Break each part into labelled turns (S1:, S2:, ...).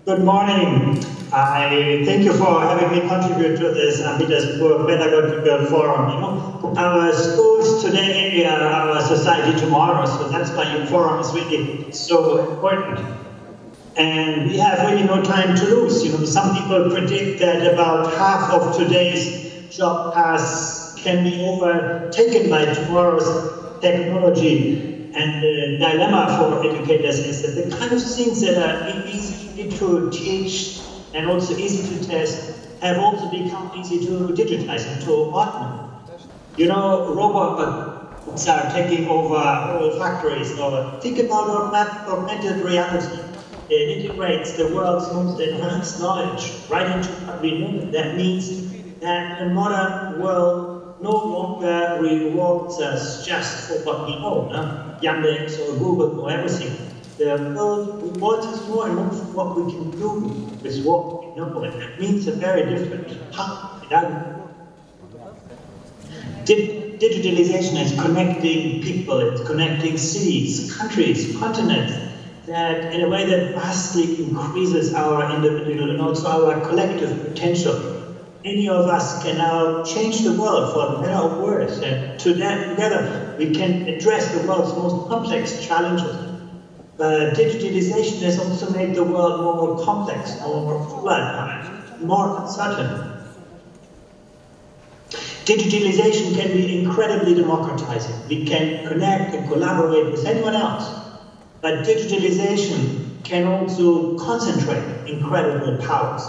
S1: Good morning. I thank you for having me contribute to this Petersburg Pedagogical Forum. Our schools today are our society tomorrow, so that's why your forum is really so important. And we have really no time to lose. Some people predict that about half of today's job tasks can be overtaken by tomorrow's technology. And the dilemma for educators is that the kind of things that are easy to teach and also easy to test have also become easy to digitize and to automate. Robots are taking over whole factories. Think about augmented reality. It integrates the world's most advanced knowledge right into what we know. That means that the modern world no longer rewards us just for what we know. Yandex or Google know everything. The world rewards us more and more for what we can do with what we know. And that means a very different path. Digitalization is connecting people, it's connecting cities, countries, continents, that in a way that vastly increases our individual and also our collective potential. Any of us can now change the world for the better or worse, and together we can address the world's most complex challenges. But digitalization has also made the world more complex, more volatile, more uncertain. Digitalization can be incredibly democratizing. We can connect and collaborate with anyone else. But digitalization can also concentrate incredible powers.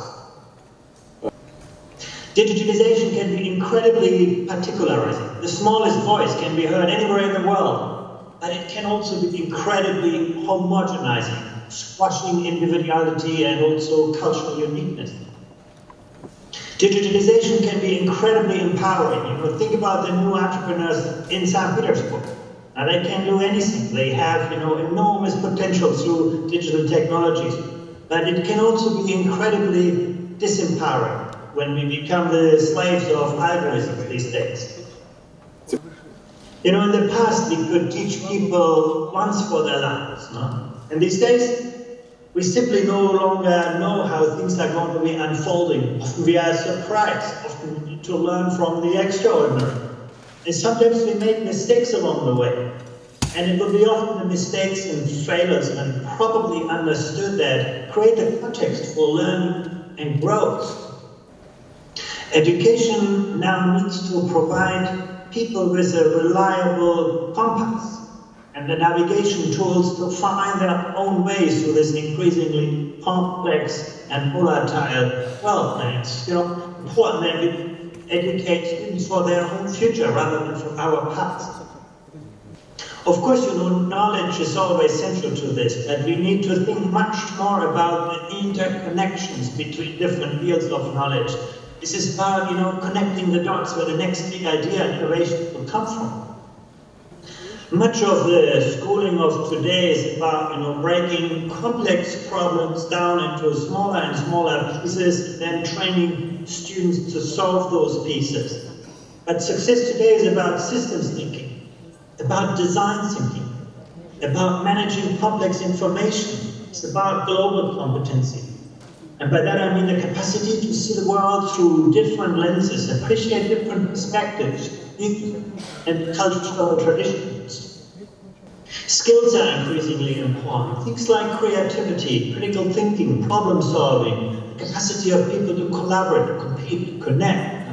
S1: Digitalization can be incredibly particularizing. The smallest voice can be heard anywhere in the world, but it can also be incredibly homogenizing, squashing individuality and also cultural uniqueness. Digitalization can be incredibly empowering. Think about the new entrepreneurs in St. Petersburg. Now, they can do anything. They have, enormous potential through digital technologies. But it can also be incredibly disempowering when we become the slaves of algorithms these days. In the past, we could teach people once for their lives, no? And these days, we simply no longer know how things are going to be unfolding. Often we are surprised. Often we need to learn from the extraordinary. And sometimes we make mistakes along the way. And it will be often the mistakes and failures and probably understood that create a context for learning and growth. Education now needs to provide people with a reliable compass and the navigation tools to find their own ways through this increasingly complex and volatile world. And it's important that we educate students for their own future rather than for our past. Of course, knowledge is always central to this, but we need to think much more about the interconnections between different fields of knowledge. This is about, connecting the dots where the next big idea and innovation will come from. Much of the schooling of today is about, breaking complex problems down into smaller and smaller pieces, then training students to solve those pieces. But success today is about systems thinking, about design thinking, about managing complex information. It's about global competency. And by that I mean the capacity to see the world through different lenses, appreciate different perspectives, and cultural traditions. Skills are increasingly important. Things like creativity, critical thinking, problem solving, the capacity of people to collaborate, to compete, to connect.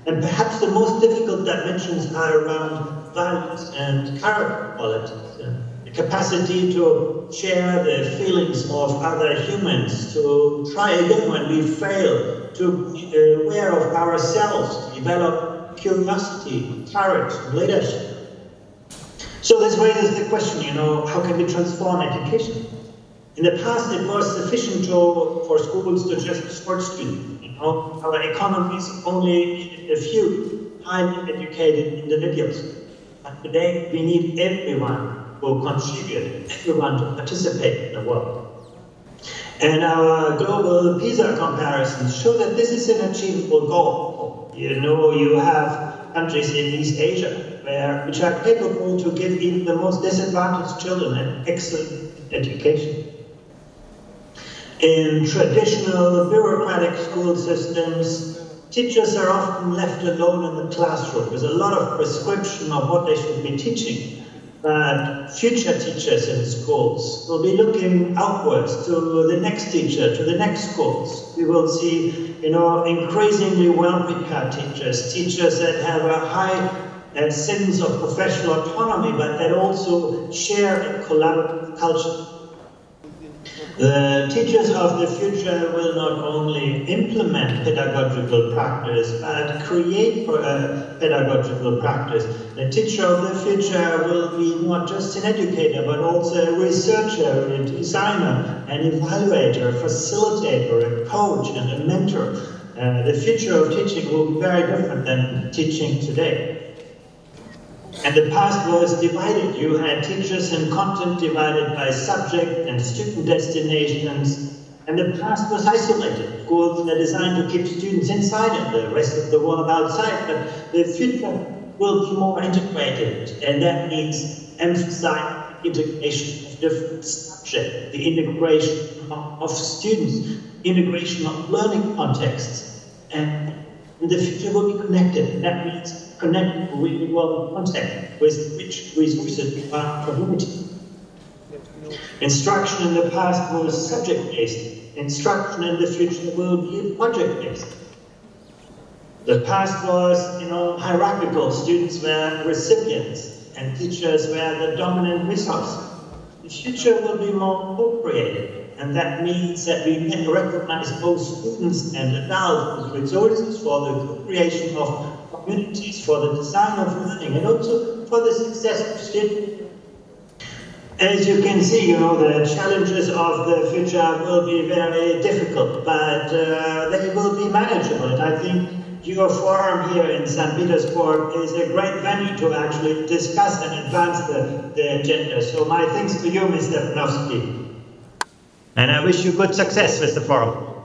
S1: And perhaps the most difficult dimensions are around values and character qualities. The capacity to share the feelings of other humans, to try again when we fail, to be aware of ourselves, to develop curiosity, courage, and leadership. So this raises the question, how can we transform education? In the past, it was sufficient for schools to just support students. Our economies only needed a few highly educated individuals. But today, we need everyone who contribute, everyone to participate in the world. And our global PISA comparisons show that this is an achievable goal. You have countries in East Asia which are capable to give even the most disadvantaged children an excellent education. In traditional bureaucratic school systems, teachers are often left alone in the classroom. There's a lot of prescription of what they should be teaching. But future teachers in schools will be looking outwards to the next teacher, to the next schools. We will see, increasingly well-prepared teachers, teachers that have a high sense of professional autonomy, but that also share a collaborative culture. The teachers of the future will not only implement pedagogical practice, but create pedagogical practice. The teacher of the future will be not just an educator, but also a researcher, a designer, an evaluator, a facilitator, a coach, and a mentor. The future of teaching will be very different than teaching today. And the past was divided. You had teachers and content divided by subject and student destinations. And the past was isolated. Schools are designed to keep students inside and the rest of the world outside. But the future will be more integrated. And that means emphasizing integration of different subjects, the integration of students, integration of learning contexts. And the future will be connected. And that means connect really well in contact with rich resources in our community. Instruction in the past was subject-based. Instruction in the future will be project-based. The past was, hierarchical. Students were recipients and teachers were the dominant resource. The future will be more co-created, and that means that we can recognize both students and adults as resources for the co-creation of communities, for the design of learning, and also for the success of students. As you can see, the challenges of the future will be very difficult, but they will be manageable. And I think your forum here in St. Petersburg is a great venue to actually discuss and advance the agenda. So my thanks to you, Mr. Panofsky. And I wish you good success with the forum.